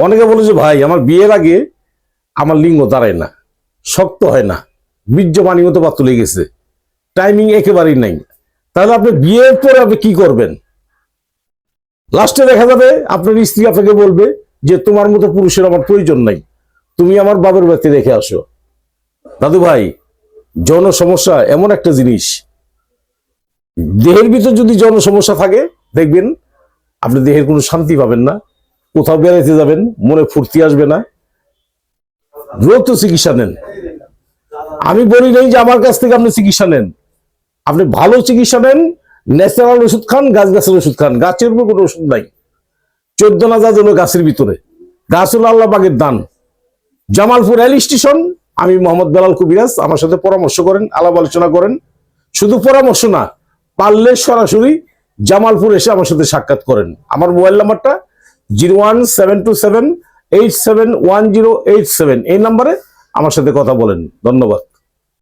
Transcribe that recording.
অনেকে বলে যে ভাই আমার বিয়ের আগে আমার লিঙ্গ দাঁড়ায় না, শক্ত হয় না, বীর্য পানির মতো বা তুলে গেছে, টাইমিং একেবারেই নাই। তাহলে আপনি বিয়ের পরে আপনি কি করবেন? লাস্টে দেখা যাবে আপনার স্ত্রী আপনাকে বলবে যে তোমার মতো পুরুষের আমার প্রয়োজন নাই, তুমি আমার বাবার বাড়িতে রেখে আসো। দাদু ভাই, যৌন সমস্যা এমন একটা জিনিস, দেহের ভিতর যদি যৌন সমস্যা থাকে দেখবেন আপনি দেহের কোনো শান্তি পাবেন না, কোথাও বেড়াইতে যাবেন মনে ফুর্তি আসবে না। দ্রুত চিকিৎসা নেন। আমি বলি নাই যে আমার কাছ থেকে আপনি চিকিৎসা নেন, আপনি ভালো চিকিৎসা নেন, ন্যাচারাল ওষুধ খান, গাছের ওষুধ খান। গাছের উপর কোনো ওষুধ নাই। 14 গাছ হলো গাছের ভিতরে, গাছ হলো আল্লাহ পাকের দান। জামালপুর রেল স্টেশন, আমি মোহাম্মদ বেলাল কবিরাজ, আমার সাথে পরামর্শ করেন, আলাপ আলোচনা করেন। শুধু পরামর্শ না, পারলে সরাসরি জামালপুর এসে আমার সাথে সাক্ষাৎ করেন। আমার মোবাইল নাম্বারটা 01727871087, এই নাম্বারে আমার সাথে কথা বলেন। ধন্যবাদ।